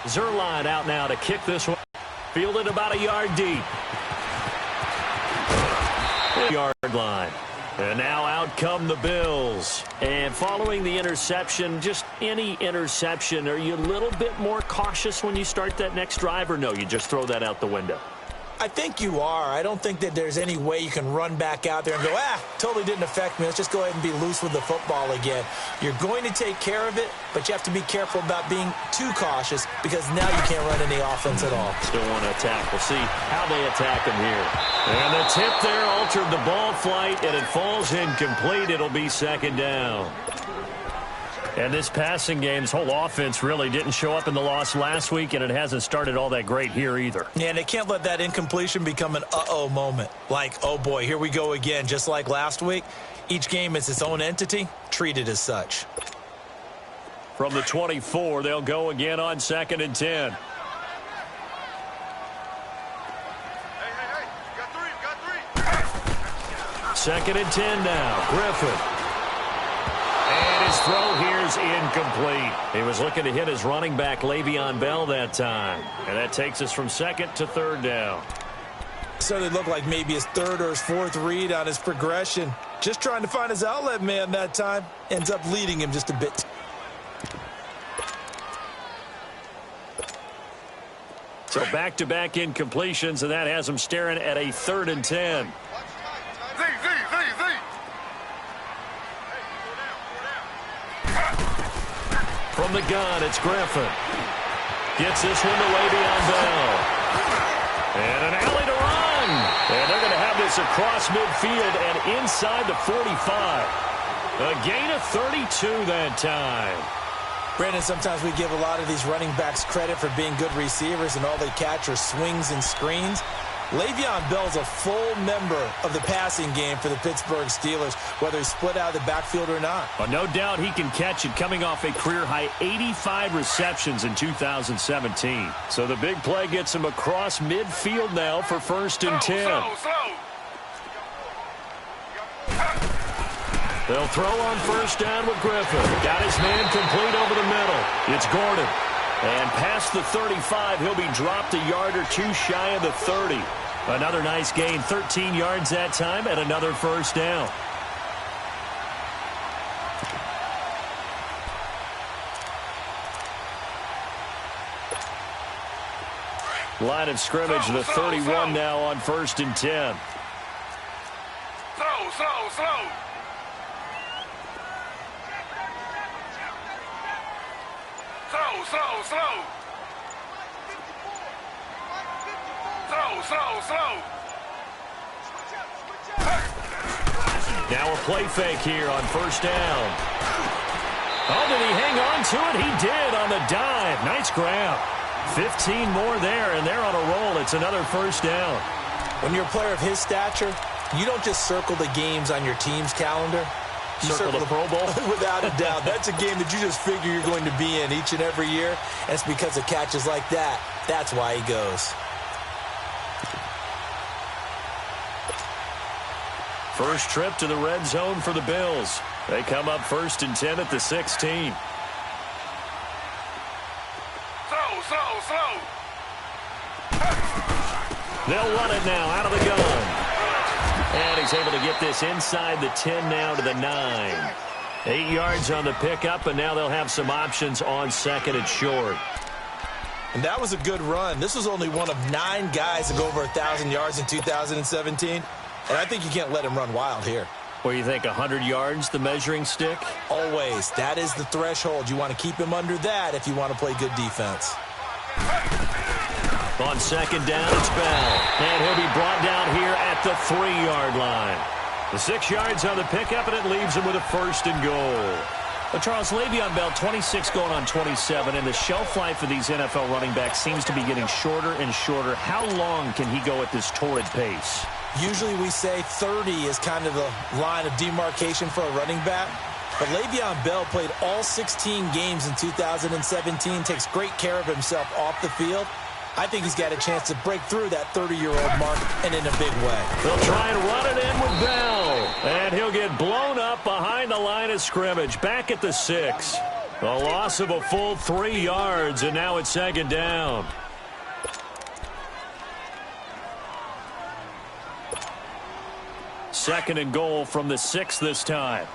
Zerline out now to kick this one. Fielded about a yard deep. Yard line. And now out come the Bills. And following the interception, just any interception, are you a little bit more cautious when you start that next drive, or no, you just throw that out the window? I think you are. I don't think that there's any way you can run back out there and go, totally didn't affect me. Let's just go ahead and be loose with the football again. You're going to take care of it, but you have to be careful about being too cautious because now you can't run any offense at all. Still want to attack. We'll see how they attack him here. And the tip there altered the ball flight, and it falls incomplete. It'll be second down. And this passing game's whole offense really didn't show up in the loss last week, and it hasn't started all that great here either. Yeah, and they can't let that incompletion become an uh-oh moment. Like, oh boy, here we go again. Just like last week, each game is its own entity, treated as such. From the 24, they'll go again on 2nd and 10. Hey, got three. 2nd and 10 now. Griffin. And his throw here's incomplete. He was looking to hit his running back, Le'Veon Bell, that time. And that takes us from 2nd to 3rd down. So it looked like maybe his 3rd or his 4th read on his progression. Just trying to find his outlet man that time. Ends up leading him just a bit. So back-to-back incompletions, and that has him staring at a 3rd and 10. From the gun, it's Griffin. Gets this one to Le'Veon Bell. And an alley to run. And they're going to have this across midfield and inside the 45. A gain of 32 that time. Brandon, sometimes we give a lot of these running backs credit for being good receivers and all they catch are swings and screens. Le'Veon Bell's a full member of the passing game for the Pittsburgh Steelers, whether he's split out of the backfield or not. Well, no doubt he can catch it, coming off a career-high 85 receptions in 2017. So the big play gets him across midfield now for 1st and 10. They'll throw on 1st down with Griffin. Got his man complete over the middle. It's Gordon. And past the 35, he'll be dropped a yard or two shy of the 30. Another nice gain, 13 yards that time, and another 1st down. Line of scrimmage, the 31 now on 1st and 10. Slow. Now a play fake here on 1st down. Oh, did he hang on to it? He did on the dive. Nice grab. 15 more there, and they're on a roll. It's another 1st down. When you're a player of his stature, you don't just circle the games on your team's calendar. You circle the Pro Bowl? Without a doubt. That's a game that you just figure you're going to be in each and every year. And it's because of catches like that. That's why he goes. First trip to the red zone for the Bills. They come up 1st and 10 at the 16. Slow. They'll run it now out of the gun. And he's able to get this inside the 10 now to the 9. 8 yards on the pickup, and now they'll have some options on 2nd and short. And that was a good run. This was only one of 9 guys to go over 1,000 yards in 2017. And I think you can't let him run wild here. What do you think, 100 yards, the measuring stick? Always. That is the threshold. You want to keep him under that if you want to play good defense. On 2nd down, it's Bell. And he'll be brought down here at the 3-yard line. The 6 yards on the pickup, and it leaves him with a 1st and goal. Well, Charles, Le'Veon Bell, 26 going on 27, and the shelf life of these NFL running backs seems to be getting shorter and shorter. How long can he go at this torrid pace? Usually we say 30 is kind of the line of demarcation for a running back. But Le'Veon Bell played all 16 games in 2017, takes great care of himself off the field. I think he's got a chance to break through that 30-year-old mark, and in a big way. They'll try and run it in with Bell. And he'll get blown up behind the line of scrimmage, back at the 6. A loss of a full 3 yards, and now it's second down. Second and goal from the 6 this time.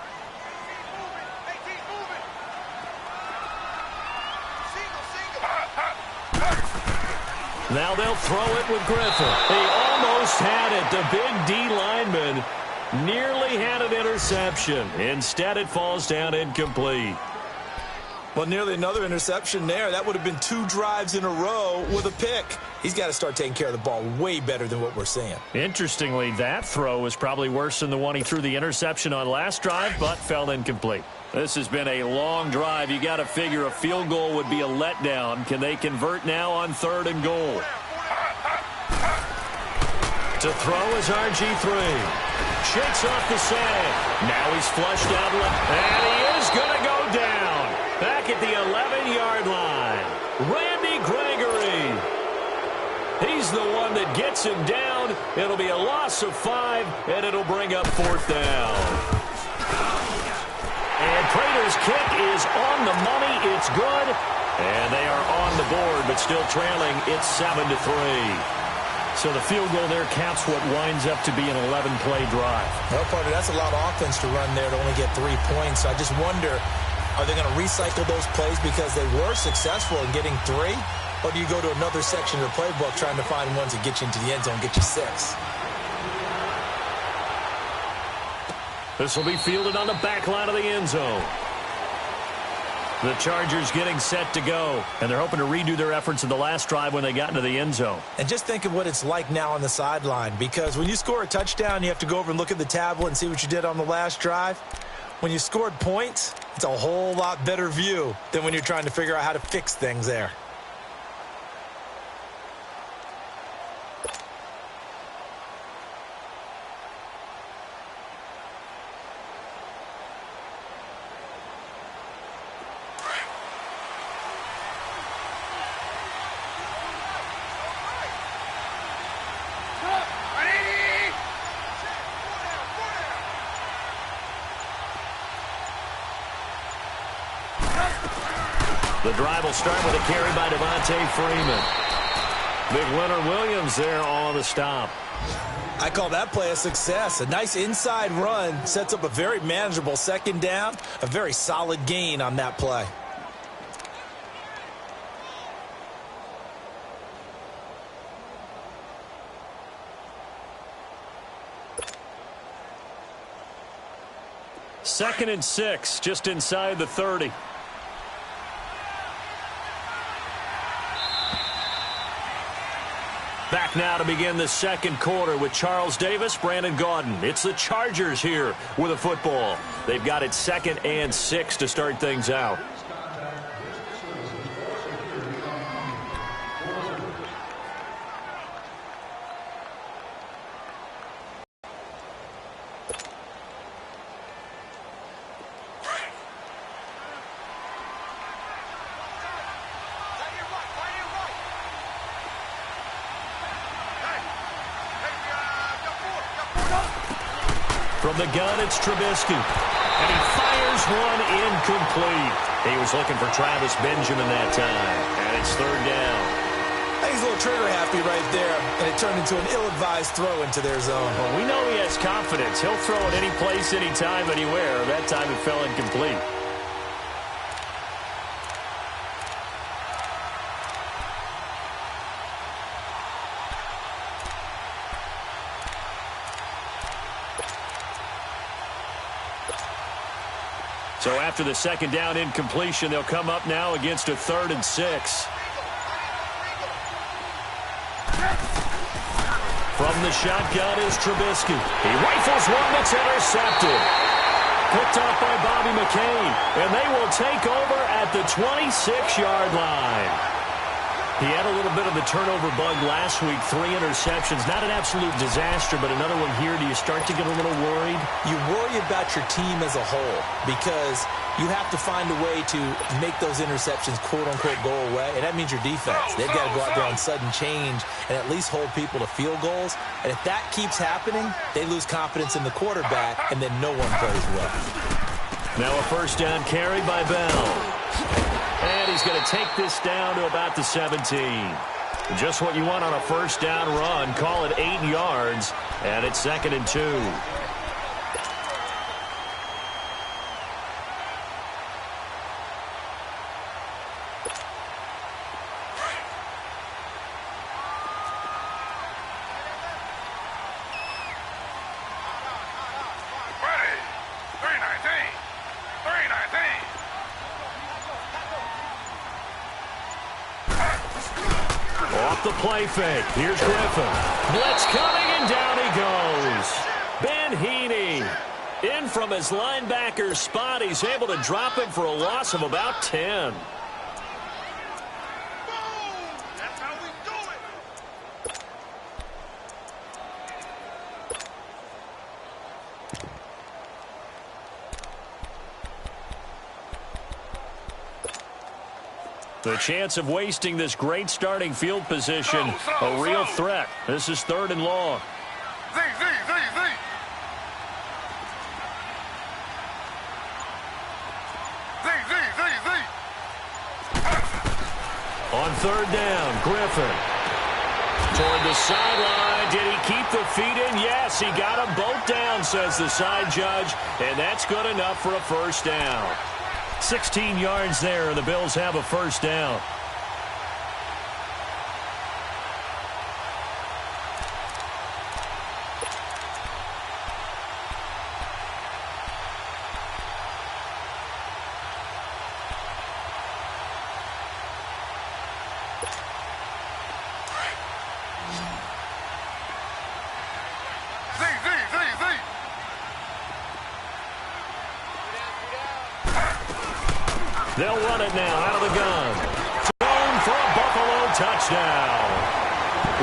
Now they'll throw it with Griffin. He almost had it. The big D lineman nearly had an interception. Instead, it falls down incomplete. Well, nearly another interception there. That would have been 2 drives in a row with a pick. He's got to start taking care of the ball way better than what we're seeing. Interestingly, that throw was probably worse than the one he threw the interception on last drive, but fell incomplete. This has been a long drive. You got to figure a field goal would be a letdown. Can they convert now on 3rd and goal? To throw is RG3. Shakes off the sand. Now he's flushed out left. And he is going to go down. Back at the 11-yard line. Randy Gregory. He's the one that gets him down. It'll be a loss of 5, and it'll bring up 4th down. And Prater's kick is on the money. It's good. And they are on the board, but still trailing. It's 7-3. So the field goal there caps what winds up to be an 11-play drive. Well, partner, that's a lot of offense to run there to only get 3 points. So I just wonder, are they going to recycle those plays because they were successful in getting 3? Or do you go to another section of the playbook trying to find ones that get you into the end zone, get you 6? This will be fielded on the back line of the end zone. The Chargers getting set to go, and they're hoping to redo their efforts in the last drive when they got into the end zone. And just think of what it's like now on the sideline, because when you score a touchdown, you have to go over and look at the tablet and see what you did on the last drive. When you scored points, it's a whole lot better view than when you're trying to figure out how to fix things there. The drive will start with a carry by Devontae Freeman. Big Leonard Williams there on the stop. I call that play a success. A nice inside run sets up a very manageable second down. A very solid gain on that play. Second and 6, just inside the 30. Back now to begin the second quarter with Charles Davis, Brandon Gaudin. It's the Chargers here with a football. They've got it 2nd and 6 to start things out. From the gun, it's Trubisky. And he fires one incomplete. He was looking for Travis Benjamin that time. And it's 3rd down. I think he's a little trigger happy right there. And it turned into an ill-advised throw into their zone. Well, we know he has confidence. He'll throw it any place, anytime, anywhere. That time it fell incomplete. So after the second down incompletion, they'll come up now against a 3rd and 6. From the shotgun is Trubisky. He rifles one that's intercepted. Picked off by Bobby McCain. And they will take over at the 26-yard line. He had a little bit of the turnover bug last week, 3 interceptions. Not an absolute disaster, but another one here. Do you start to get a little worried? You worry about your team as a whole because you have to find a way to make those interceptions, quote-unquote, go away, and that means your defense. They've got to go out there on sudden change and at least hold people to field goals. And if that keeps happening, they lose confidence in the quarterback, and then no one plays well. Now a first down carry by Bell. And he's going to take this down to about the 17. Just what you want on a first down run. Call it 8 yards, and it's 2nd and 2. The play fake. Here's Griffin. Blitz coming, and down he goes. Ben Heaney in from his linebacker spot. He's able to drop him for a loss of about 10. That's how we do it. The chance of wasting this great starting field position, a real threat. This is 3rd and long. Z. On 3rd down, Griffin. Toward the sideline. Did he keep the feet in? Yes, he got them both down, says the side judge. And that's good enough for a first down. 16 yards there, and the Bills have a first down. They'll run it now out of the gun. Thrown for a Buffalo touchdown.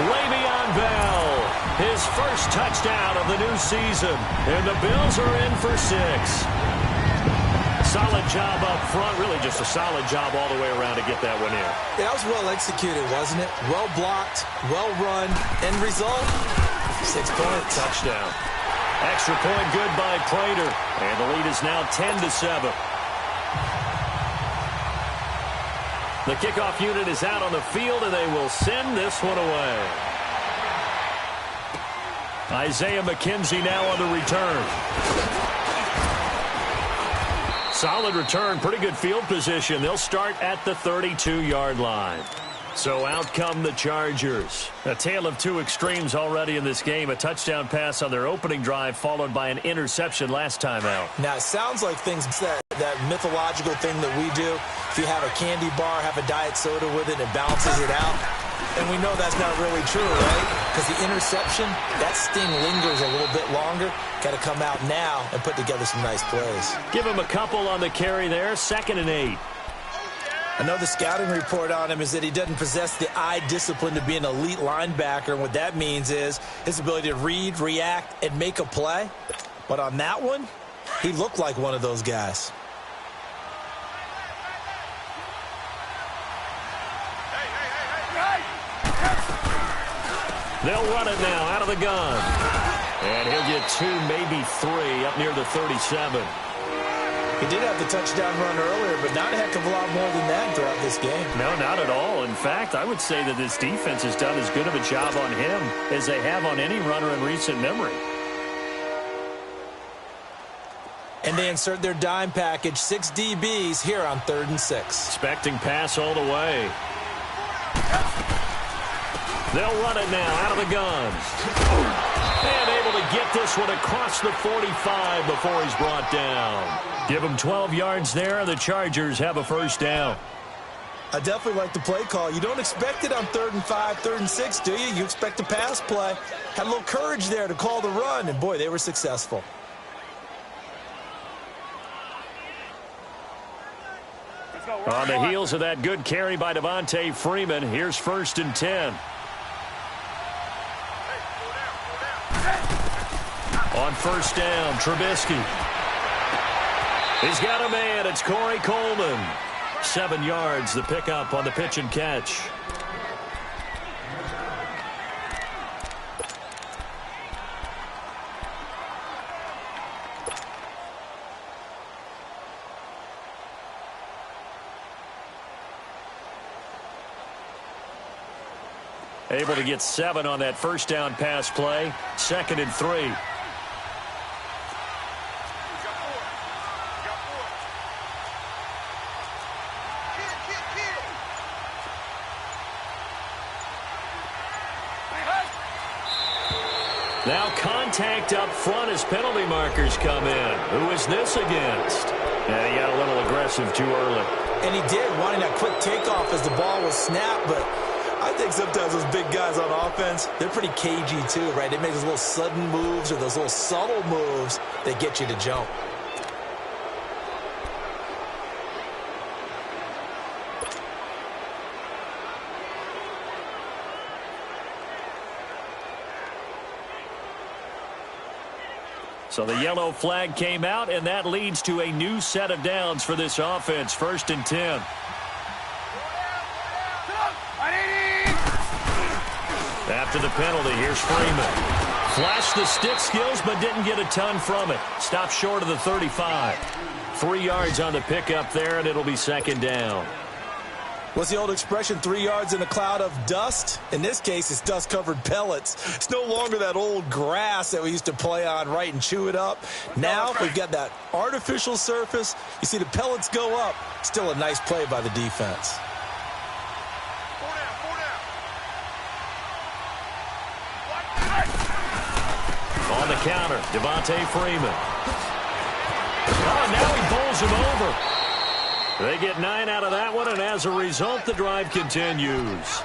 Le'Veon Bell, his first touchdown of the new season. And the Bills are in for 6. Solid job up front. Really just a solid job all the way around to get that one in. That was well executed, wasn't it? Well blocked, well run. End result, 6 points. Touchdown. Extra point good by Prater. And the lead is now 10-7. The kickoff unit is out on the field, and they will send this one away. Isaiah McKenzie now on the return. Solid return, pretty good field position. They'll start at the 32-yard line. So out come the Chargers. A tale of two extremes already in this game. A touchdown pass on their opening drive, followed by an interception last time out. Now, it sounds like things that mythological thing that we do. If you have a candy bar, have a diet soda with it, and it balances it out. And we know that's not really true, right? Because the interception, that sting lingers a little bit longer. Got to come out now and put together some nice plays. Give him a couple on the carry there. 2nd and 8. Another scouting report on him is that he doesn't possess the eye discipline to be an elite linebacker. And what that means is his ability to read, react, and make a play. But on that one, he looked like one of those guys. They'll run it now out of the gun. And he'll get 2, maybe 3 up near the 37. He did have the touchdown run earlier, but not a heck of a lot more than that throughout this game. No, not at all. In fact, I would say that this defense has done as good of a job on him as they have on any runner in recent memory. And they insert their dime package, 6 DBs here on 3rd and 6. Expecting pass all the way. They'll run it now out of the gun. And able to get this one across the 45 before he's brought down. Give him 12 yards there, and the Chargers have a first down. I definitely like the play call. You don't expect it on 3rd and 5, 3rd and 6, do you? You expect a pass play. Had a little courage there to call the run, and boy, they were successful. On the heels of that good carry by Devontae Freeman, here's 1st and 10. On 1st down, Trubisky. He's got a man. It's Corey Coleman. 7 yards, the pickup on the pitch and catch. Able to get 7 on that first down pass play. 2nd and 3. Now contact up front as penalty markers come in. Who is this against? And he got a little aggressive too early. And he did, wanting that quick takeoff as the ball was snapped. But I think sometimes those big guys on offense, they're pretty cagey too, right? They make those little sudden moves or those little subtle moves that get you to jump. So the yellow flag came out, and that leads to a new set of downs for this offense. 1st and 10. After the penalty, here's Freeman. Flashed the stick skills, but didn't get a ton from it. Stopped short of the 35. 3 yards on the pickup there, and it'll be 2nd down. What's the old expression, 3 yards in a cloud of dust? In this case, it's dust-covered pellets. It's no longer that old grass that we used to play on, right, and chew it up. Now we've got that artificial surface. You see the pellets go up. Still a nice play by the defense. On the counter, Devontae Freeman. Oh, now he bowls him over. They get 9 out of that one, and as a result, the drive continues.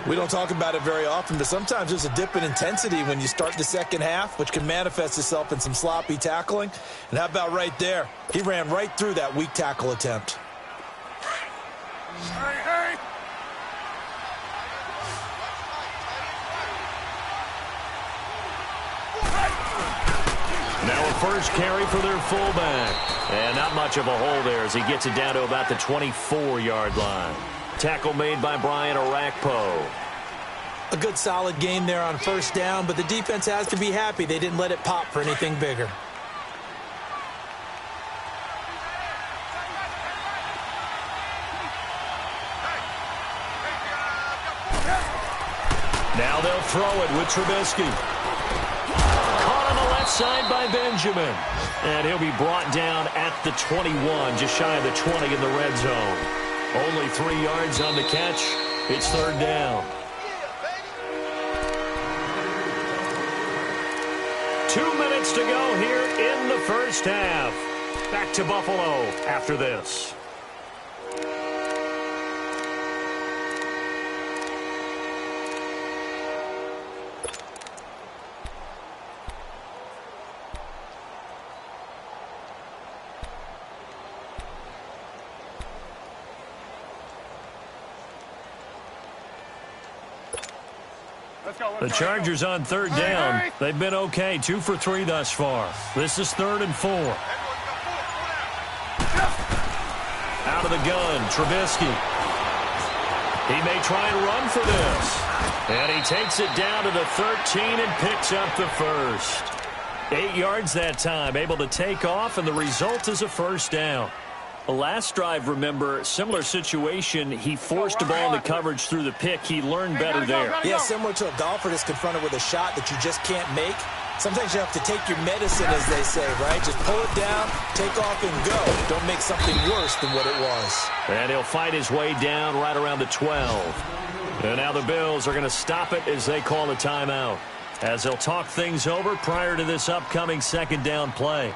We don't talk about it very often, but sometimes there's a dip in intensity when you start the second half, which can manifest itself in some sloppy tackling. And how about right there? He ran right through that weak tackle attempt. Hey! Now a first carry for their fullback. And not much of a hole there as he gets it down to about the 24-yard line. Tackle made by Brian Orakpo. A good solid game there on 1st down, but the defense has to be happy they didn't let it pop for anything bigger. Now they'll throw it with Trubisky. Caught on the left side by Benjamin. And he'll be brought down at the 21, just shy of the 20 in the red zone. Only 3 yards on the catch. It's 3rd down. 2 minutes to go here in the first half. Back to Buffalo after this. The Chargers on 3rd down. They've been okay, 2 for 3 thus far. This is 3rd and 4. Out of the gun, Trubisky. He may try and run for this. And he takes it down to the 13 and picks up the first. 8 yards that time, able to take off, and the result is a 1st down. The last drive, remember, similar situation. He forced the ball into coverage through the pick. He learned better there. Yeah, similar to a golfer that's confronted with a shot that you just can't make. Sometimes you have to take your medicine, as they say, right? Just pull it down, take off, and go. Don't make something worse than what it was. And he'll fight his way down right around the 12. And now the Bills are going to stop it as they call a timeout, as they'll talk things over prior to this upcoming 2nd down play.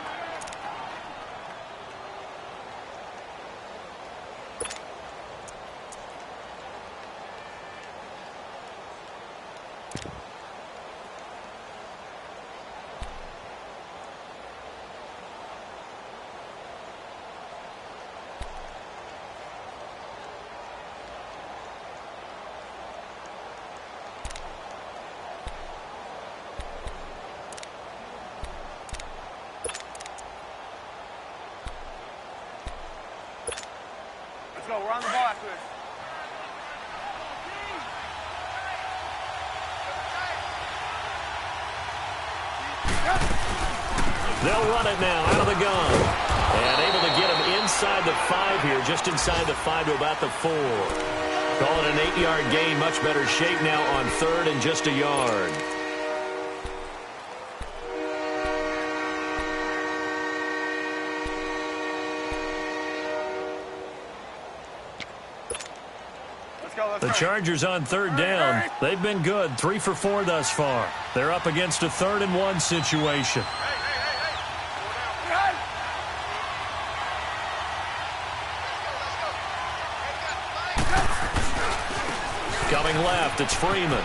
Go, run the ball after this. They'll run it now out of the gun. And able to get him inside the 5 here, just inside the 5 to about the 4. Call it an 8-yard gain. Much better shape now on third and just a yard. The Chargers on third down. They've been good. 3 for 4 thus far. They're up against a 3rd and 1 situation. Coming left, it's Freeman.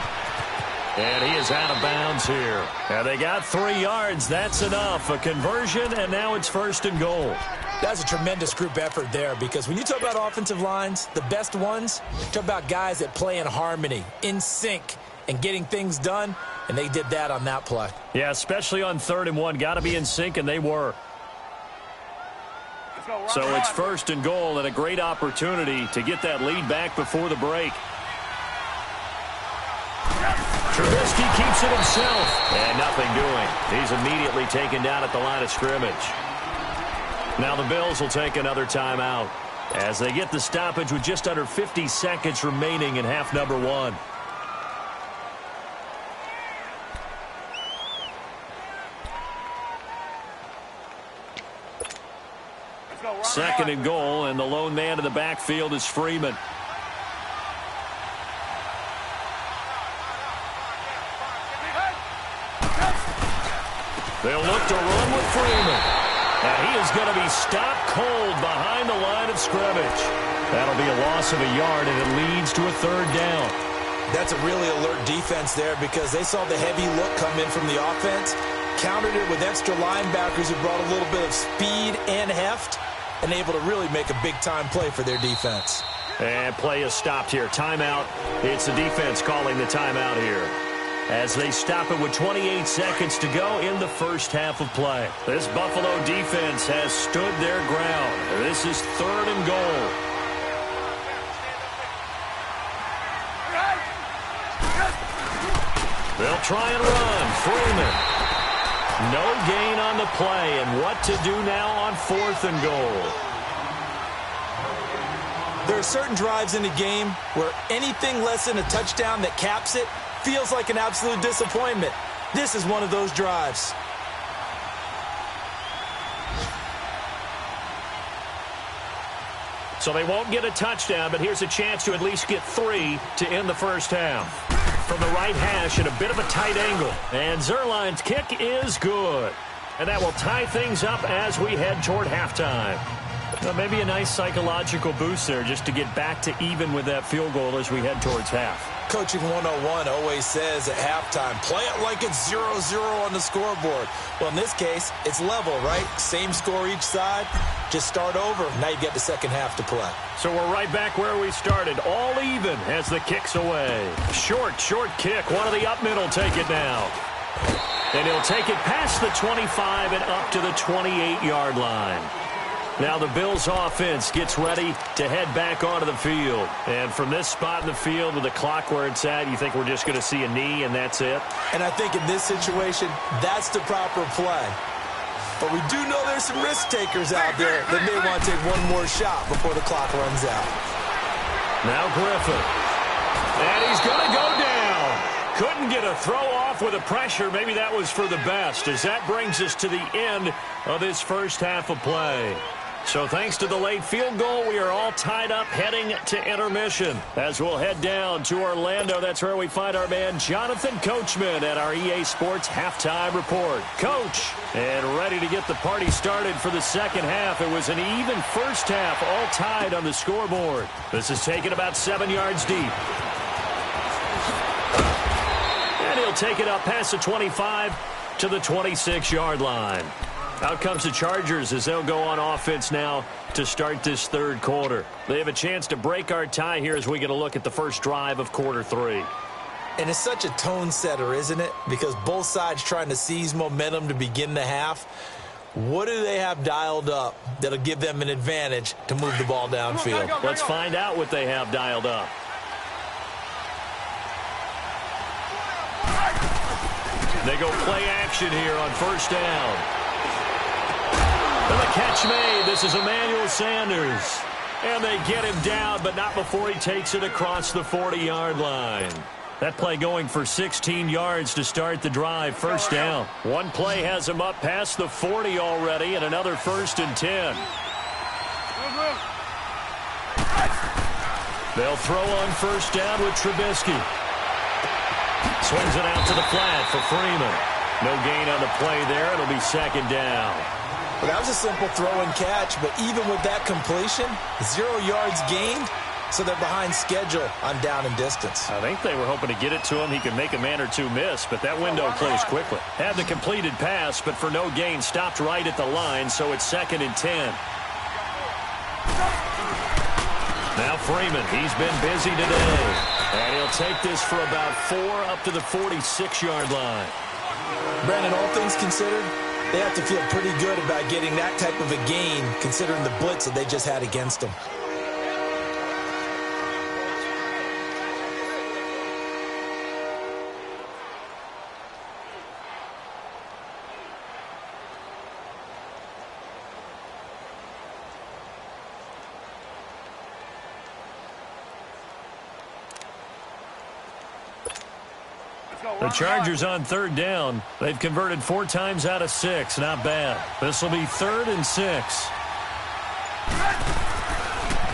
And he is out of bounds here. And they got 3 yards. That's enough. A conversion, and now it's 1st and goal. That's a tremendous group effort there, because when you talk about offensive lines, the best ones, you talk about guys that play in harmony, in sync, and getting things done, and they did that on that play. Yeah, especially on 3rd and 1. Got to be in sync, and they were. So it's 1st and goal, and a great opportunity to get that lead back before the break. Trubisky keeps it himself, and nothing doing. He's immediately taken down at the line of scrimmage. Now the Bills will take another timeout as they get the stoppage with just under 50 seconds remaining in half number 1. Second and goal, and the lone man in the backfield is Freeman. They'll look to run with Freeman. And he is going to be stopped cold behind the line of scrimmage. That'll be a loss of a yard, and it leads to a 3rd down. That's a really alert defense there, because they saw the heavy look come in from the offense, countered it with extra linebackers who brought a little bit of speed and heft, and able to really make a big-time play for their defense. And play is stopped here. Timeout. It's the defense calling the timeout here, as they stop it with 28 seconds to go in the first half of play. This Buffalo defense has stood their ground. This is 3rd and goal. They'll try and run. Freeman. No gain on the play, and what to do now on 4th and goal. There are certain drives in the game where anything less than a touchdown that caps it feels like an absolute disappointment. This is one of those drives. So they won't get a touchdown, but here's a chance to at least get 3 to end the first half. From the right hash at a bit of a tight angle. And Zuerlein's kick is good. And that will tie things up as we head toward halftime. Well, maybe a nice psychological boost there just to get back to even with that field goal as we head towards half. Coaching 101 always says at halftime, play it like it's 0-0 on the scoreboard. Well, in this case, it's level, right? Same score each side. Just start over. Now you get the second half to play. So we're right back where we started. All even as the kick's away. Short kick. One of the up middle take it now. And he'll take it past the 25 and up to the 28-yard line. Now the Bills offense gets ready to head back onto the field. And from this spot in the field with the clock where it's at, you think we're just going to see a knee and that's it? And I think in this situation, that's the proper play. But we do know there's some risk takers out there that may want to take one more shot before the clock runs out. Now Griffin. And he's going to go down. Couldn't get a throw off with the pressure. Maybe that was for the best, as that brings us to the end of this first half of play. So thanks to the late field goal, we are all tied up heading to intermission. As we'll head down to Orlando, that's where we find our man Jonathan Coachman at our EA Sports Halftime Report. Coach, and ready to get the party started for the second half. It was an even first half, all tied on the scoreboard. This is taken about 7 yards deep. And he'll take it up past the 25 to the 26-yard line. Out comes the Chargers as they'll go on offense now to start this third quarter. They have a chance to break our tie here as we get a look at the first drive of quarter 3. And it's such a tone setter, isn't it? Because both sides trying to seize momentum to begin the half. What do they have dialed up that'll give them an advantage to move the ball downfield? Let's find out what they have dialed up. They go play action here on first down. And the catch made. This is Emmanuel Sanders. And they get him down, but not before he takes it across the 40-yard line. That play going for 16 yards to start the drive. First down. One play has him up past the 40 already, and another 1st and 10. They'll throw on first down with Trubisky. Swings it out to the flat for Freeman. No gain on the play there. It'll be 2nd down. Well, that was a simple throw and catch, but even with that completion, 0 yards gained, so they're behind schedule on down and distance. I think they were hoping to get it to him. He could make a man or two miss, but that window closed quickly. Had the completed pass, but for no gain, stopped right at the line, so it's 2nd and 10. Now Freeman, he's been busy today. And he'll take this for about 4 up to the 46-yard line. Brandon, all things considered, they have to feel pretty good about getting that type of a gain, considering the blitz that they just had against them. The Chargers on 3rd down. They've converted 4 times out of 6. Not bad. This will be 3rd and 6.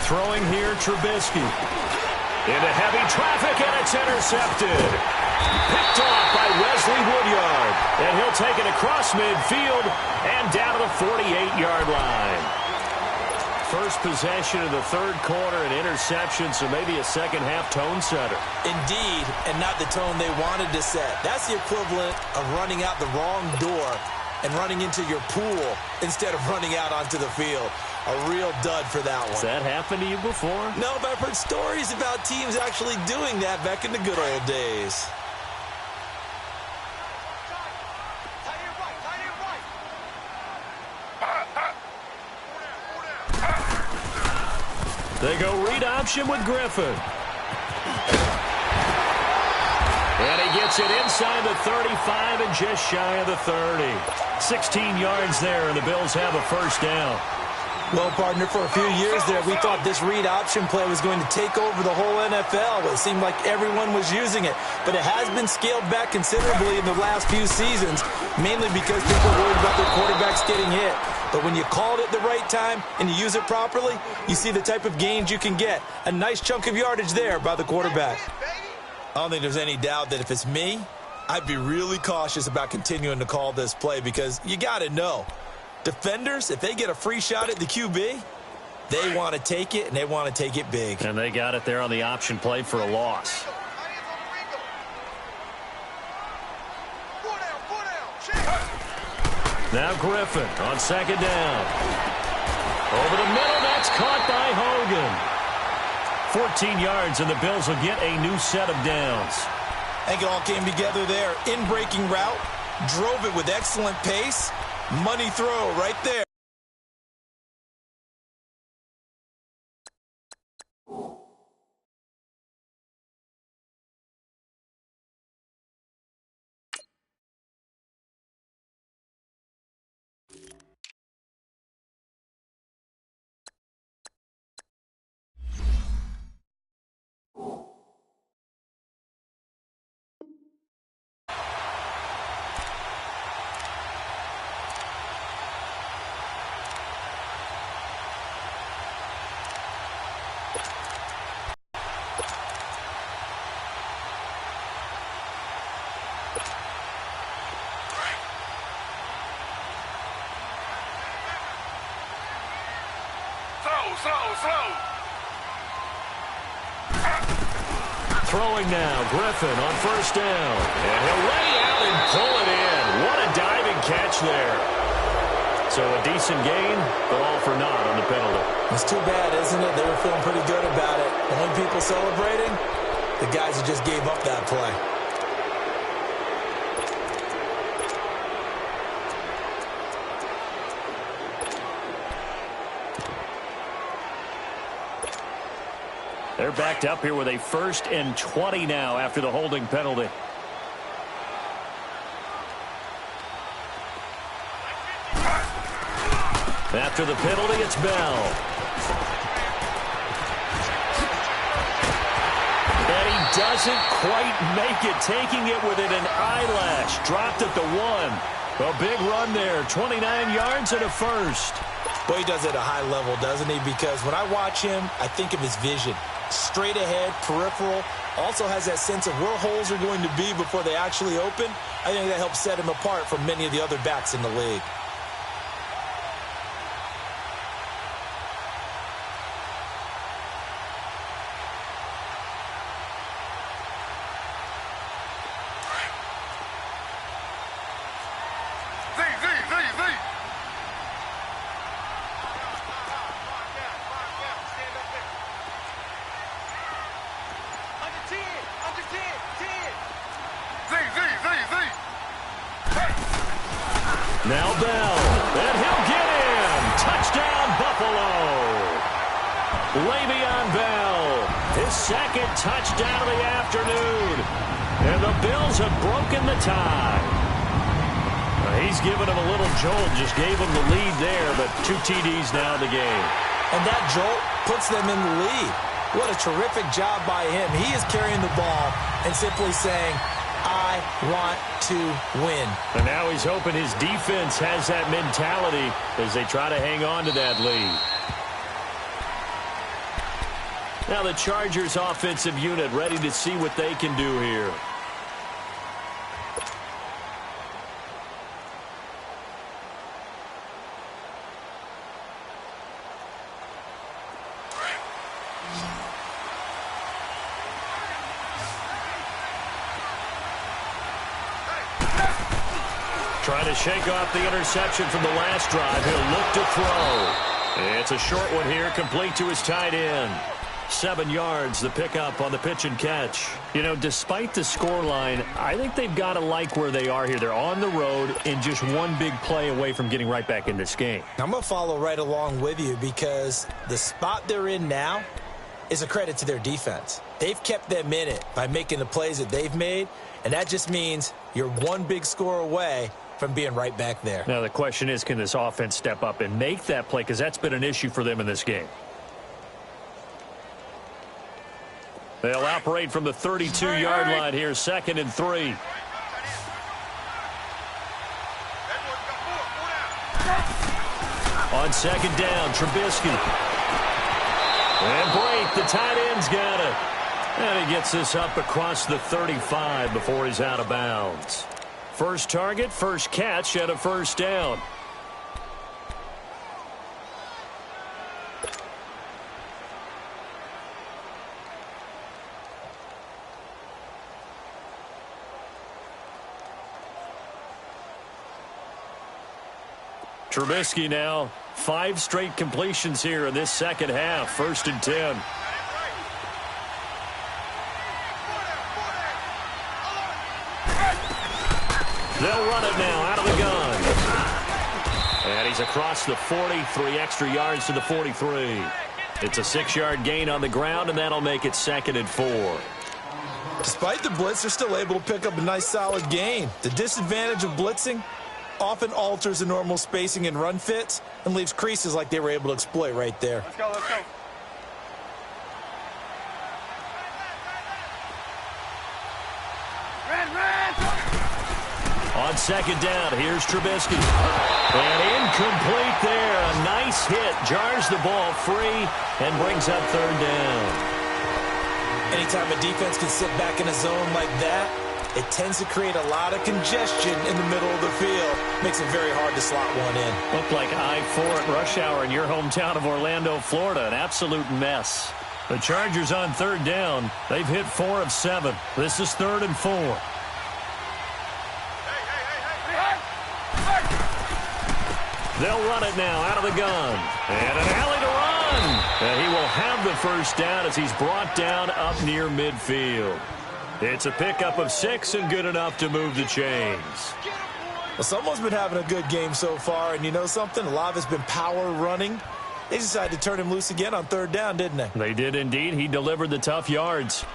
Throwing here, Trubisky. Into heavy traffic, and it's intercepted. Picked off by Wesley Woodyard. And he'll take it across midfield and down to the 48-yard line. First possession of the 3rd quarter, an interception, so maybe a second-half tone setter. Indeed, and not the tone they wanted to set. That's the equivalent of running out the wrong door and running into your pool instead of running out onto the field. A real dud for that one. Has that happened to you before? No, but I've heard stories about teams actually doing that back in the good old days. They go read option with Griffin. And he gets it inside the 35 and just shy of the 30. 16 yards there, and the Bills have a first down. Well, partner, for a few years there, we thought this read option play was going to take over the whole NFL. It seemed like everyone was using it. But it has been scaled back considerably in the last few seasons, mainly because people are worried about their quarterbacks getting hit. But when you call it at the right time and you use it properly, you see the type of gains you can get. A nice chunk of yardage there by the quarterback. I don't think there's any doubt that if it's me, I'd be really cautious about continuing to call this play because you got to know. Defenders, if they get a free shot at the QB, they want to take it, and they want to take it big. And they got it there on the option play for a loss. Now Griffin on 2nd down. Over the middle, that's caught by Hogan. 14 yards, and the Bills will get a new set of downs. I think it all came together there. In-breaking route, drove it with excellent pace. Money throw right there. Slow. Throwing now, Griffin on first down. And he'll lay out and pull it in. What a diving catch there. So a decent gain, but all for naught on the penalty. It's too bad, isn't it? They were feeling pretty good about it. The only people celebrating, the guys who just gave up that play. They're backed up here with a 1st and 20 now after the holding penalty. After the penalty, it's Bell. doesn't quite make it, taking it within an eyelash. Dropped at the 1. A big run there, 29 yards and a first. Boy, he does it at a high level, doesn't he? Because when I watch him, I think of his vision. Straight ahead, peripheral, also has that sense of where holes are going to be before they actually open. I think that helps set him apart from many of the other backs in the league. Now Bell, and he'll get in. Touchdown, Buffalo. Le'Veon Bell, his second touchdown of the afternoon. And the Bills have broken the tie. He's given him a little jolt, just gave him the lead there, but 2 TDs now in the game. And that jolt puts them in the lead. What a terrific job by him. He is carrying the ball and simply saying, I want to win. And now he's hoping his defense has that mentality as they try to hang on to that lead. Now the Chargers offensive unit ready to see what they can do here. Trying to shake off the interception from the last drive. He'll look to throw. It's a short one here, complete to his tight end. 7 yards, the pickup on the pitch and catch. You know, despite the scoreline, I think they've got to like where they are here. They're on the road and just one big play away from getting right back in this game. I'm going to follow right along with you because the spot they're in now is a credit to their defense. They've kept them in it by making the plays that they've made, and that just means you're one big score away from being right back there. Now the question is, can this offense step up and make that play? Because that's been an issue for them in this game. They'll operate from the 32-yard line here, 2nd and 3. On 2nd down, Trubisky. And break, the tight end's got it. And he gets this up across the 35 before he's out of bounds. First target, first catch, and a first down. Trubisky now, 5 straight completions here in this second half. 1st and 10. They'll run it now out of the gun. And he's across the 40, 3 extra yards to the 43. It's a 6-yard gain on the ground, and that'll make it 2nd and 4. Despite the blitz, they're still able to pick up a nice solid gain. The disadvantage of blitzing often alters the normal spacing and run fits and leaves creases like they were able to exploit right there. Let's go, let's go. On 2nd down, here's Trubisky. And incomplete there. A nice hit. Jars the ball free and brings up 3rd down. Anytime a defense can sit back in a zone like that, it tends to create a lot of congestion in the middle of the field. Makes it very hard to slot one in. Looked like I-4 at rush hour in your hometown of Orlando, Florida. An absolute mess. The Chargers on 3rd down. They've hit 4 of 7. This is 3rd and 4. They'll run it now out of the gun. And an alley to run. And he will have the first down as he's brought down up near midfield. It's a pickup of 6 and good enough to move the chains. Well, someone's been having a good game so far, and you know something? A lot of it's been power running. They decided to turn him loose again on 3rd down, didn't they? They did indeed. He delivered the tough yards.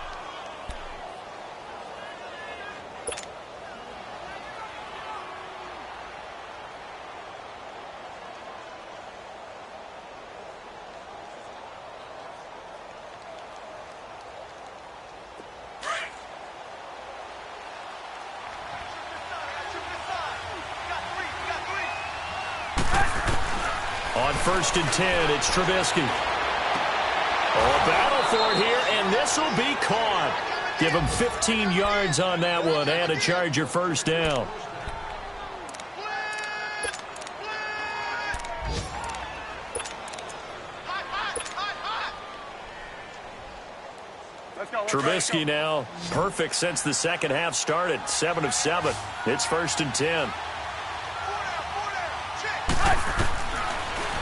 On 1st and 10, it's Trubisky. Oh, a battle for it here, and this will be caught. Give him 15 yards on that one and a Charger first down. Trubisky now, perfect since the second half started. 7 of 7. It's 1st and 10.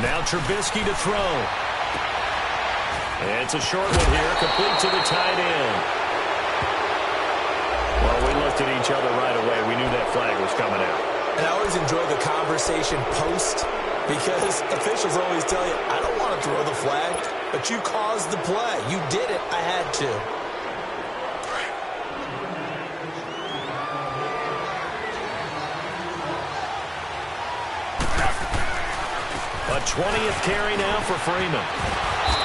Now Trubisky to throw. And it's a short one here, complete to the tight end. Well, we looked at each other right away. We knew that flag was coming out. And I always enjoy the conversation post because officials always tell you, I don't want to throw the flag, but you caused the play. You did it. I had to. A 20th carry now for Freeman.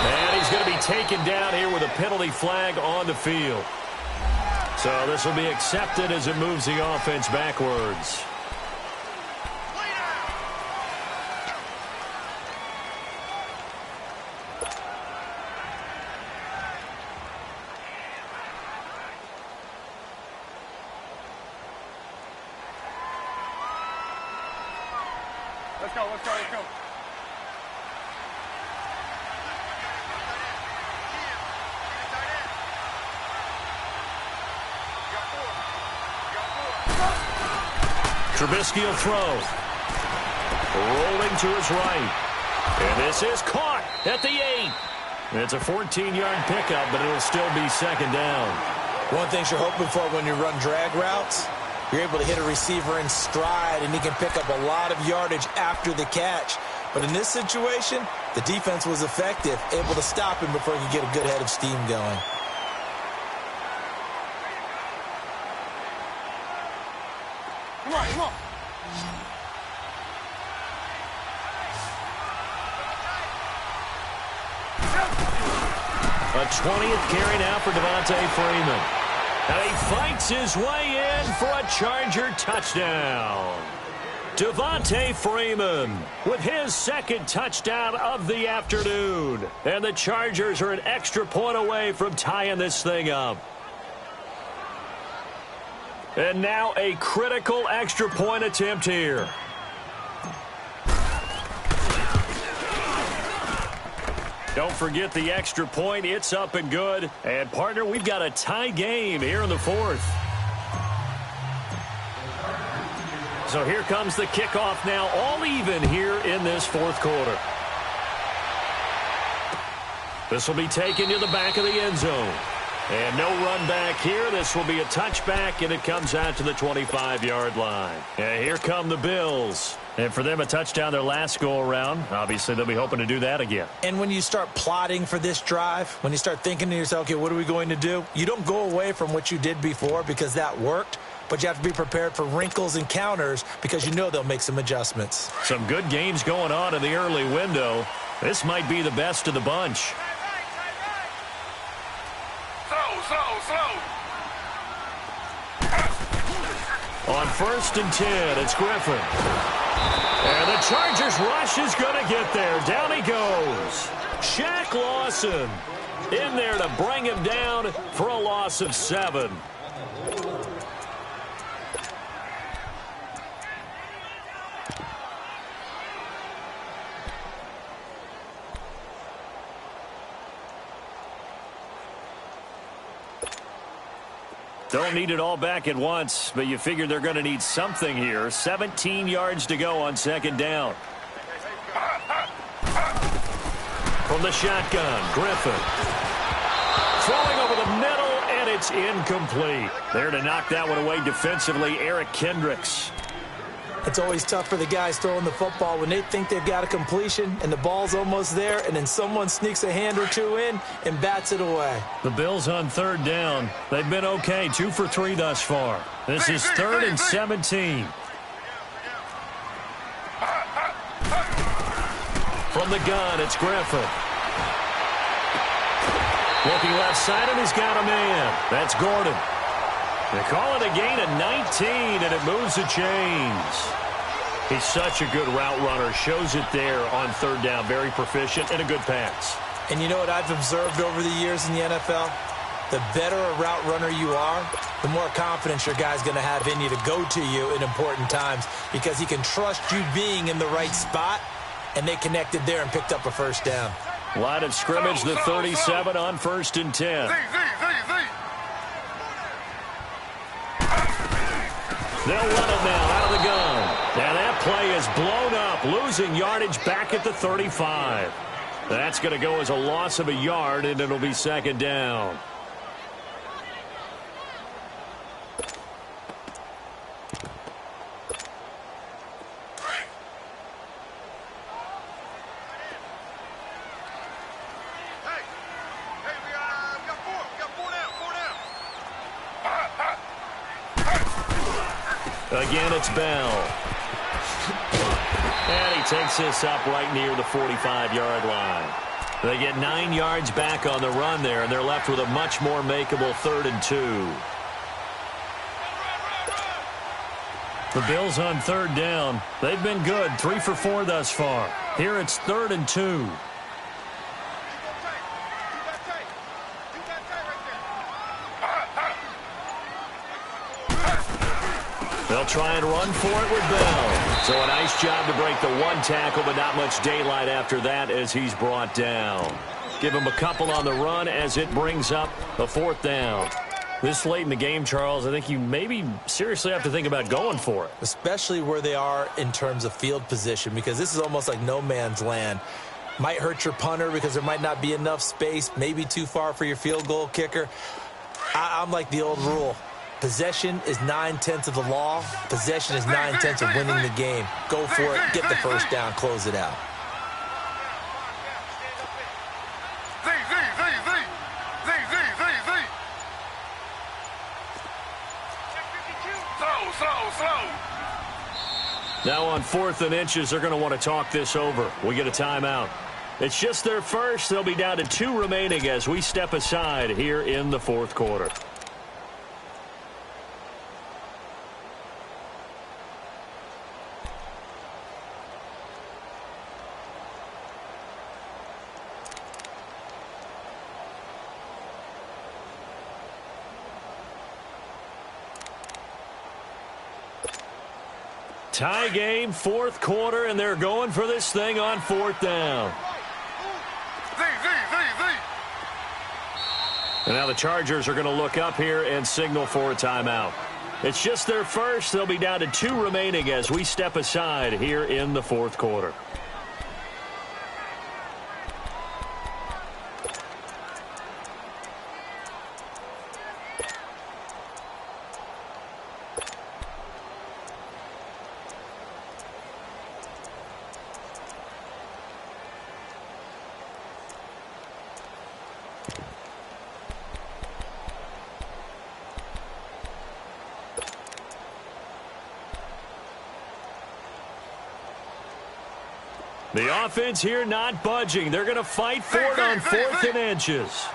And he's going to be taken down here with a penalty flag on the field. So this will be accepted as it moves the offense backwards. Let's go, let's go, let's go. Trubisky will throw. Rolling to his right. And this is caught at the 8. It's a 14-yard pickup, but it'll still be second down. One thing you're hoping for when you run drag routes, you're able to hit a receiver in stride, and he can pick up a lot of yardage after the catch. But in this situation, the defense was effective, able to stop him before he could get a good head of steam going. Come on, come on. A 20th carry now for Devontae Freeman. And he fights his way in for a Charger touchdown. Devontae Freeman with his second touchdown of the afternoon. And the Chargers are an extra point away from tying this thing up. And now a critical extra point attempt here. Don't forget the extra point. It's up and good. And, partner, we've got a tie game here in the 4th. So here comes the kickoff now, all even here in this 4th quarter. This will be taken to the back of the end zone. And no run back here. This will be a touchback, and it comes out to the 25-yard line. And here come the Bills. And for them, a touchdown their last go-around. Obviously, they'll be hoping to do that again. And when you start plotting for this drive, when you start thinking to yourself, okay, what are we going to do? You don't go away from what you did before because that worked, but you have to be prepared for wrinkles and counters because you know they'll make some adjustments. Some good games going on in the early window. This might be the best of the bunch. Slow. On 1st and 10, it's Griffin. And the Chargers rush is going to get there. Down he goes. Shaq Lawson in there to bring him down for a loss of 7. Don't need it all back at once, but you figure they're going to need something here. 17 yards to go on second down. From the shotgun, Griffin. Throwing over the middle, and it's incomplete. There to knock that one away defensively, Eric Kendricks. It's always tough for the guys throwing the football when they think they've got a completion and the ball's almost there, and then someone sneaks a hand or two in and bats it away. The Bills on 3rd down. They've been okay, 2 for 3 thus far. This is 3rd and 17. From the gun, it's Griffin. Looking left side, and he's got a man. That's Gordon. They call it a gain of 19, and it moves the chains. He's such a good route runner. Shows it there on third down. Very proficient and a good pass. And you know what I've observed over the years in the NFL? The better a route runner you are, the more confidence your guy's going to have in you to go to you in important times because he can trust you being in the right spot, and they connected there and picked up a first down. Line of scrimmage, the 37 on 1st and 10. They'll run it now out of the gun. And that play is blown up, losing yardage back at the 35. That's going to go as a loss of a yard, and it'll be second down. Again, it's Bell. And he takes this up right near the 45-yard line. They get 9 yards back on the run there, and they're left with a much more makeable 3rd and 2. The Bills on 3rd down. They've been good, 3 for 4 thus far. Here it's 3rd and 2. They'll try and run for it with Bell. So a nice job to break the 1 tackle, but not much daylight after that as he's brought down. Give him a couple on the run as it brings up a 4th down. This late in the game, Charles, I think you maybe seriously have to think about going for it. Especially where they are in terms of field position, because this is almost like no man's land. Might hurt your punter because there might not be enough space, maybe too far for your field goal kicker. I'm like the old rule. Possession is 9/10 of the law. Possession is 9/10 of winning the game. Go for it. Get the first down. Close it out. Now on 4th and inches, they're going to want to talk this over. We get a timeout. It's just their first. They'll be down to 2 remaining as we step aside here in the 4th quarter. Tie game, 4th quarter, and they're going for this thing on 4th down. And now the Chargers are going to look up here and signal for a timeout. It's just their first. They'll be down to 2 remaining as we step aside here in the 4th quarter. The offense here not budging. They're going to fight for it on 4th and inches.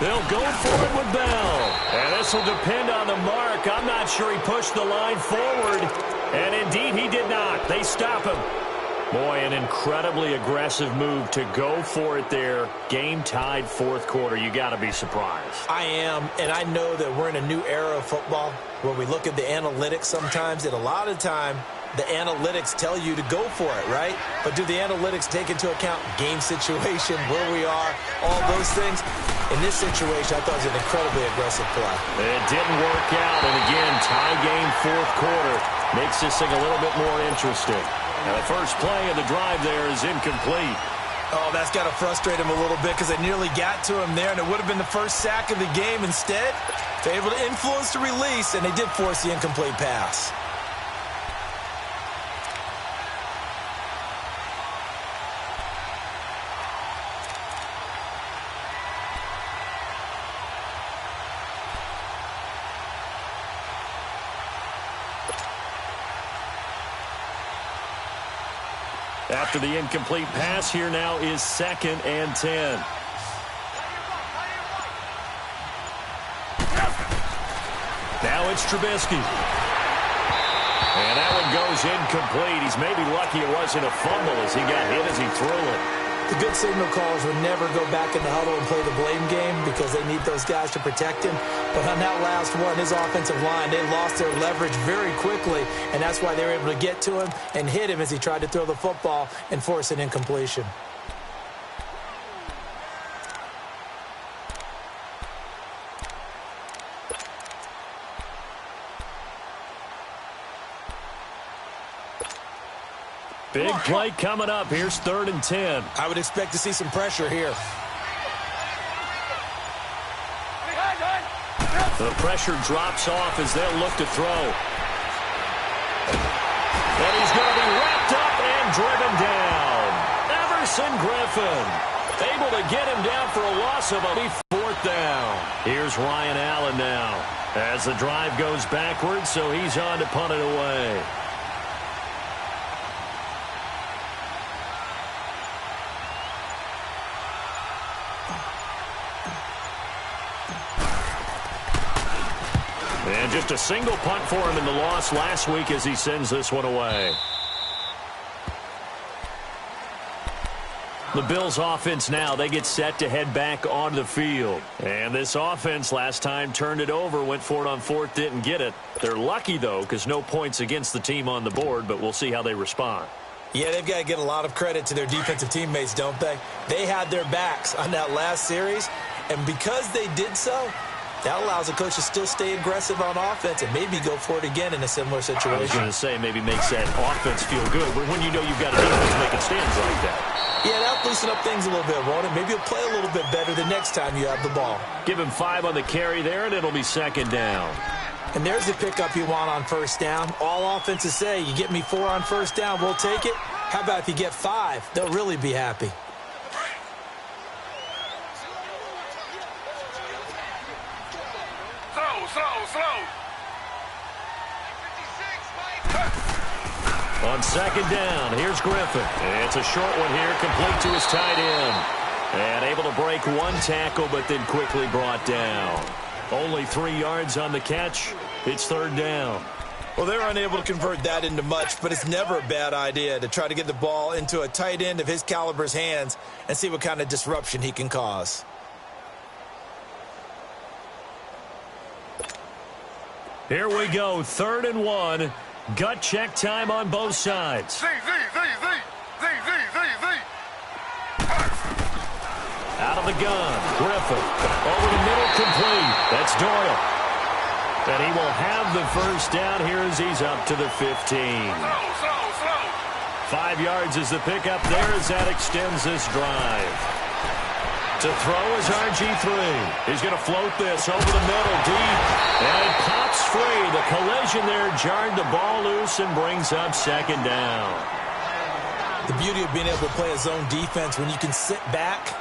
They'll go for it with Bell. And this will depend on the mark. I'm not sure he pushed the line forward. And indeed, he did not. They stop him. Boy, an incredibly aggressive move to go for it there. Game tied 4th quarter. You got to be surprised. I am, and I know that we're in a new era of football where we look at the analytics sometimes, and a lot of time the analytics tell you to go for it, right? But do the analytics take into account game situation, where we are, all those things? In this situation, I thought it was an incredibly aggressive play. It didn't work out, and again, tie game 4th quarter makes this thing a little bit more interesting. And the first play of the drive there is incomplete. Oh, that's got to frustrate him a little bit because they nearly got to him there, and it would have been the first sack of the game. Instead, they're able to influence the release, and they did force the incomplete pass. After the incomplete pass, here now is 2nd and 10. Now it's Trubisky. And that one goes incomplete. He's maybe lucky it wasn't a fumble as he got hit as he threw it. The good signal callers would never go back in the huddle and play the blame game because they need those guys to protect him. But on that last one, his offensive line, they lost their leverage very quickly, and that's why they were able to get to him and hit him as he tried to throw the football and force an incompletion. Big play coming up. Here's 3rd and 10. I would expect to see some pressure here. The pressure drops off as they'll look to throw. And he's going to be wrapped up and driven down. Everson Griffin able to get him down for a loss of a 4th down. Here's Ryan Allen now as the drive goes backwards, so he's on to punt it away. And just a single punt for him in the loss last week as he sends this one away. The Bills offense now, they get set to head back onto the field. And this offense last time turned it over, went for it on 4th, didn't get it. They're lucky, though, because no points against the team on the board, but we'll see how they respond. Yeah, they've got to get a lot of credit to their defensive teammates, don't they? They had their backs on that last series, and because they did so, that allows the coach to still stay aggressive on offense and maybe go for it again in a similar situation. I was going to say maybe makes that offense feel good, but when you know you've got a defense making stands like that. Yeah, that'll loosen up things a little bit, won't it? Maybe you'll play a little bit better the next time you have the ball. Give him 5 on the carry there, and it'll be 2nd down. And there's the pickup you want on 1st down. All offenses say, you get me 4 on 1st down, we'll take it. How about if you get 5? They'll really be happy. Slow. On 2nd down, here's Griffin. It's a short one here, complete to his tight end. And able to break one tackle, but then quickly brought down. Only 3 yards on the catch. It's 3rd down. Well, they're unable to convert that into much, but it's never a bad idea to try to get the ball into a tight end of his caliber's hands and see what kind of disruption he can cause. Here we go, 3rd and 1. Gut check time on both sides. Z. Out of the gun, Griffin. Over the middle, complete. That's Doyle. And he will have the 1st down here as he's up to the 15. Slow. 5 yards is the pickup there as that extends this drive. To throw is RG3. He's going to float this over the middle, deep. And it pops free. The collision there jarred the ball loose and brings up 2nd down. The beauty of being able to play a zone defense when you can sit back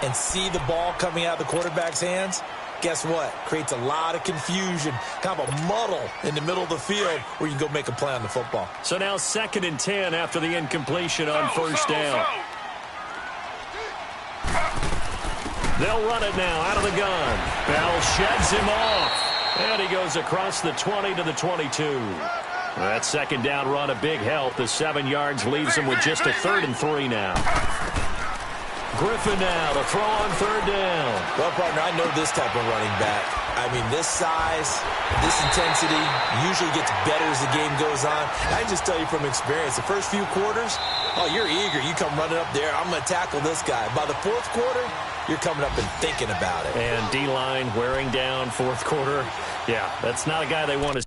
and see the ball coming out of the quarterback's hands, guess what? Creates a lot of confusion, kind of a muddle in the middle of the field where you can go make a play on the football. So now 2nd and 10 after the incompletion on 1st down. They'll run it now out of the gun. Bell sheds him off. And he goes across the 20 to the 22. That 2nd down run a big help. The 7 yards leaves him with just a 3rd and 3 now. Griffin now to throw on 3rd down. Well, partner, I know this type of running back. I mean, this size, this intensity usually gets better as the game goes on. I can just tell you from experience, the first few quarters, oh, you're eager. You come running up there, I'm going to tackle this guy. By the 4th quarter, you're coming up and thinking about it. And D-line wearing down 4th quarter. Yeah, that's not a guy they want to.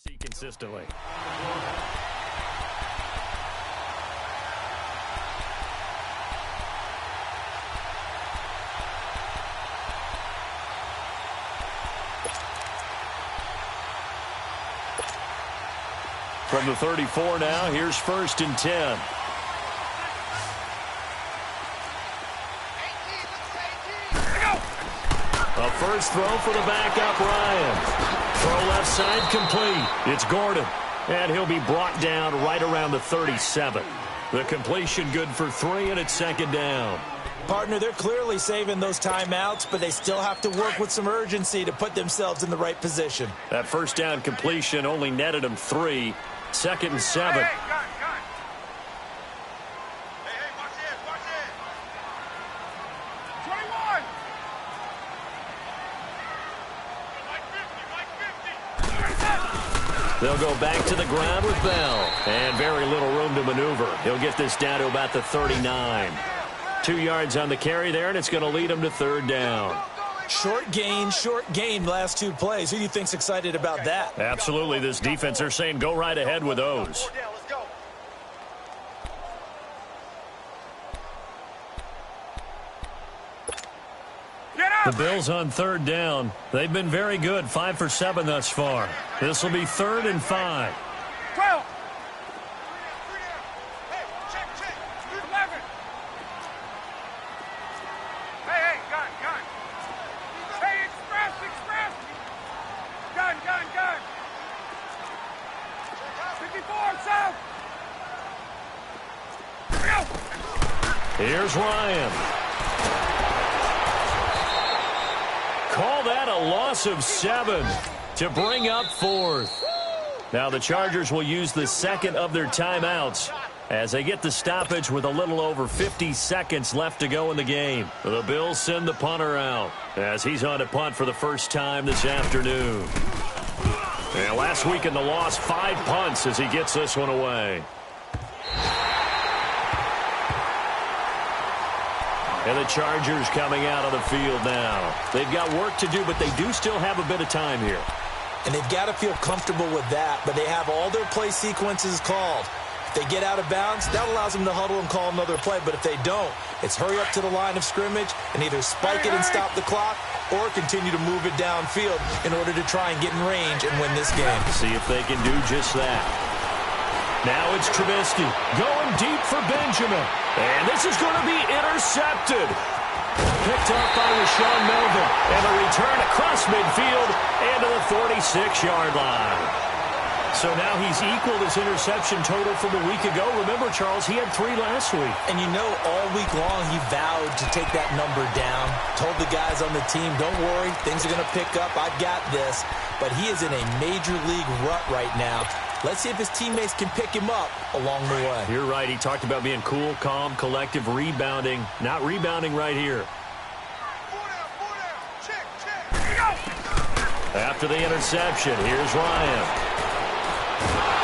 See consistently. From the 34 now, here's 1st and 10. A first throw for the backup, Ryan. Throw left side complete. It's Gordon. And he'll be brought down right around the 37. The completion good for 3, and it's 2nd down. Partner, they're clearly saving those timeouts, but they still have to work with some urgency to put themselves in the right position. That first down completion only netted them 3. 2nd and 7. Hey, watch it. 21. They'll go back to the ground with Bell. And very little room to maneuver. He'll get this down to about the 39. 2 yards on the carry there, and it's going to lead him to 3rd down. Short gain last 2 plays. Who do you think's excited about that? Absolutely. This defense, they're saying go right ahead with those. The Bills on 3rd down. They've been very good, 5 for 7 thus far. This will be 3rd and 5. 12. Hey, check. 11. Hey, gun. Hey, express. Gun. 54, south. Here's Ryan. Call that a loss of 7 to bring up 4th. Now the Chargers will use the 2nd of their timeouts as they get the stoppage with a little over 50 seconds left to go in the game. The Bills send the punter out as he's on to punt for the first time this afternoon. And last week in the loss, 5 punts as he gets this one away. And the Chargers coming out on the field now. They've got work to do, but they do still have a bit of time here. And they've got to feel comfortable with that, but they have all their play sequences called. If they get out of bounds, that allows them to huddle and call another play. But if they don't, it's hurry up to the line of scrimmage and either spike it and stop the clock or continue to move it downfield in order to try and get in range and win this game. See if they can do just that. Now it's Trubisky going deep for Benjamin. And this is going to be intercepted. Picked up by Rashawn Melvin. And a return across midfield and to the 46-yard line. So now he's equaled his interception total from a week ago. Remember, Charles, he had 3 last week. And you know, all week long he vowed to take that number down. Told the guys on the team, don't worry, things are going to pick up. I've got this. But he is in a major league rut right now. Let's see if his teammates can pick him up along the way. You're right. He talked about being cool, calm, collective, rebounding. Not rebounding right here. Check. After the interception, here's Ryan.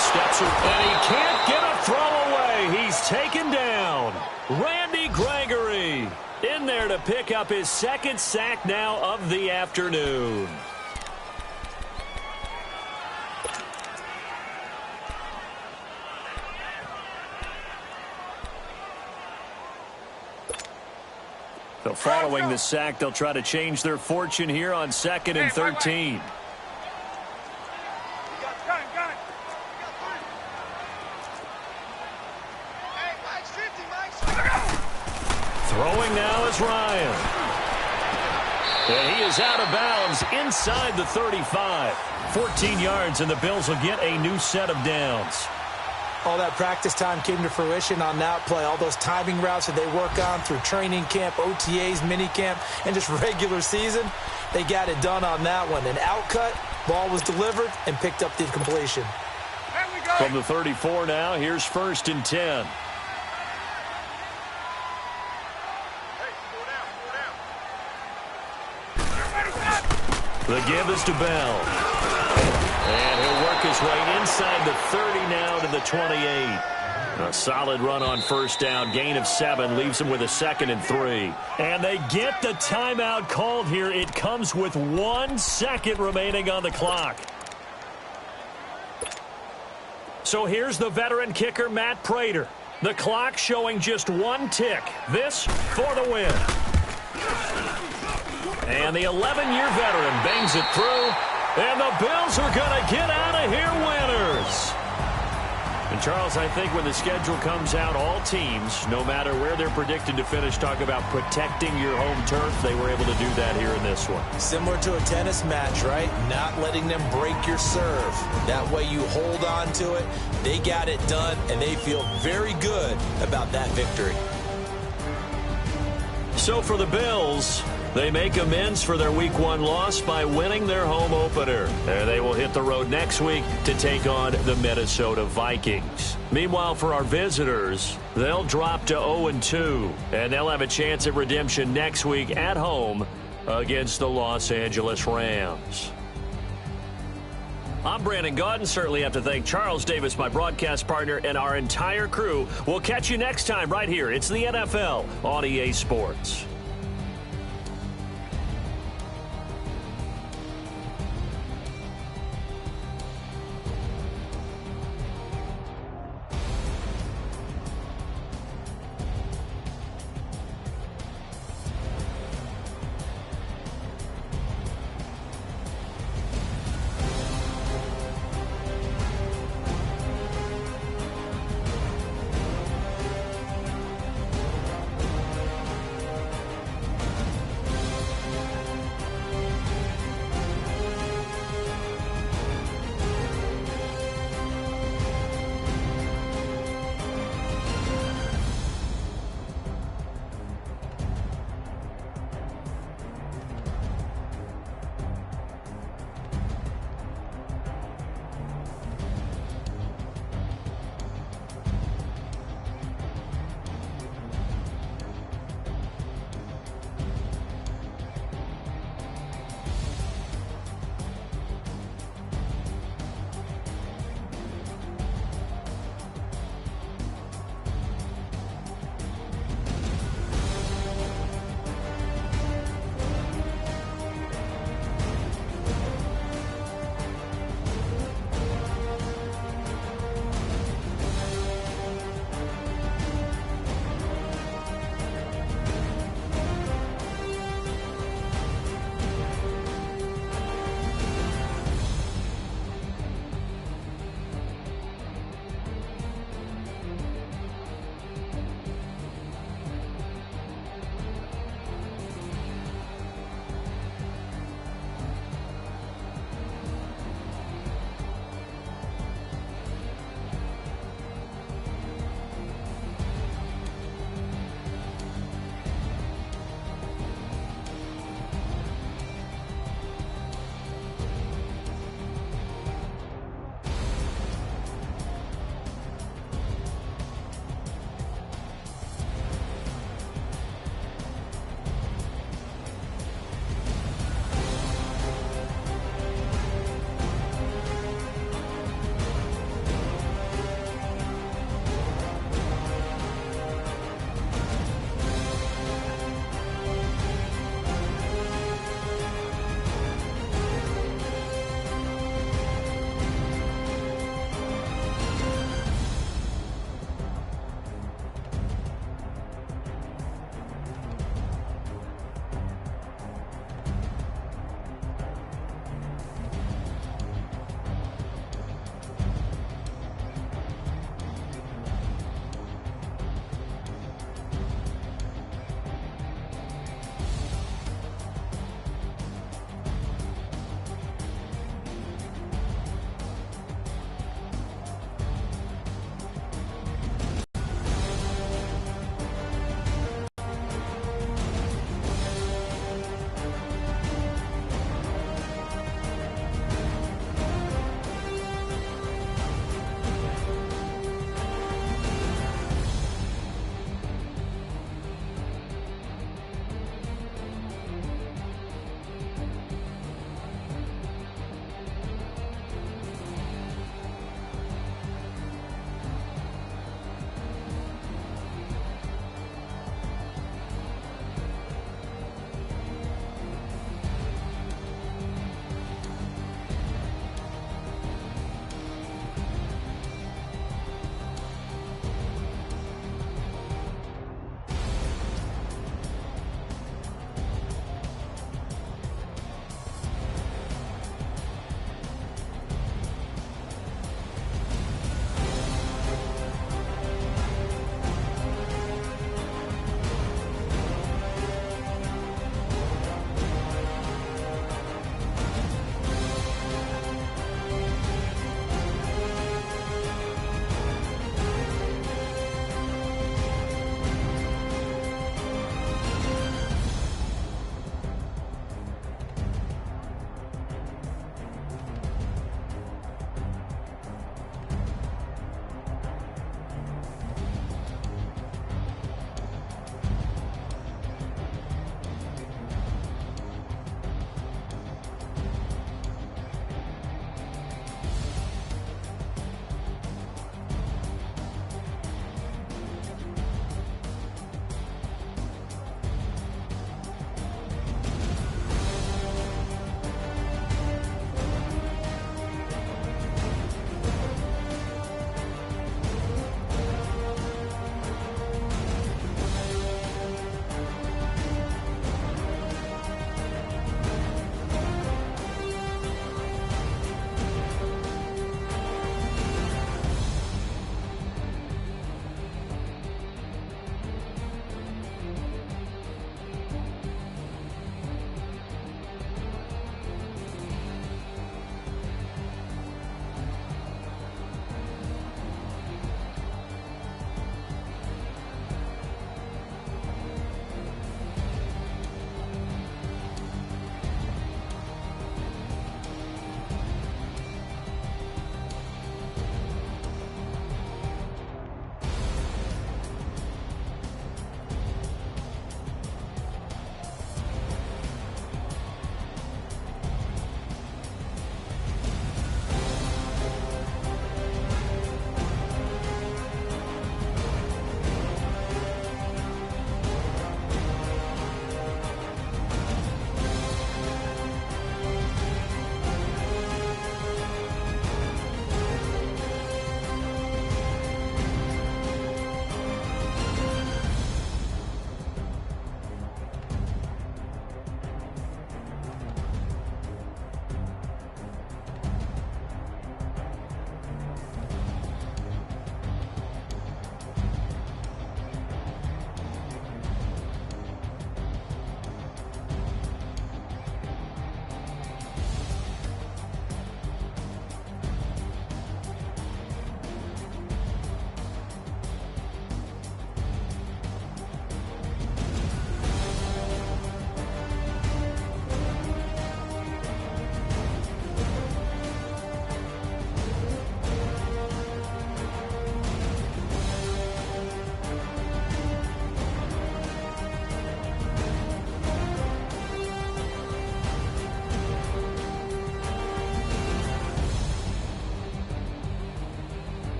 Steps her, and he can't get a throw away. He's taken down. Randy Gregory in there to pick up his 2nd sack now of the afternoon. So following the sack, they'll try to change their fortune here on 2nd and 13. Throwing now is Ryan. And he is out of bounds inside the 35. 14 yards, and the Bills will get a new set of downs. All that practice time came to fruition on that play. All those timing routes that they work on through training camp, OTAs, minicamp, and just regular season, they got it done on that one. An outcut, ball was delivered, and picked up the completion. From the 34 now, here's 1st and 10. The give is to Bell. And he'll work his way inside the 30 now to the 28. A solid run on first down. Gain of 7 leaves him with a 2nd and 3. And they get the timeout called here. It comes with 1 second remaining on the clock. So here's the veteran kicker, Matt Prater. The clock showing just 1 tick. This for the win. And the 11-year veteran bangs it through. And the Bills are going to get out of here winners. And, Charles, I think when the schedule comes out, all teams, no matter where they're predicted to finish, talk about protecting your home turf. They were able to do that here in this one. Similar to a tennis match, right? Not letting them break your serve. That way you hold on to it. They got it done, and they feel very good about that victory. So for the Bills, they make amends for their Week 1 loss by winning their home opener. And they will hit the road next week to take on the Minnesota Vikings. Meanwhile, for our visitors, they'll drop to 0-2, and they'll have a chance at redemption next week at home against the Los Angeles Rams. I'm Brandon Gaudin. Certainly have to thank Charles Davis, my broadcast partner, and our entire crew. We'll catch you next time right here. It's the NFL on EA Sports.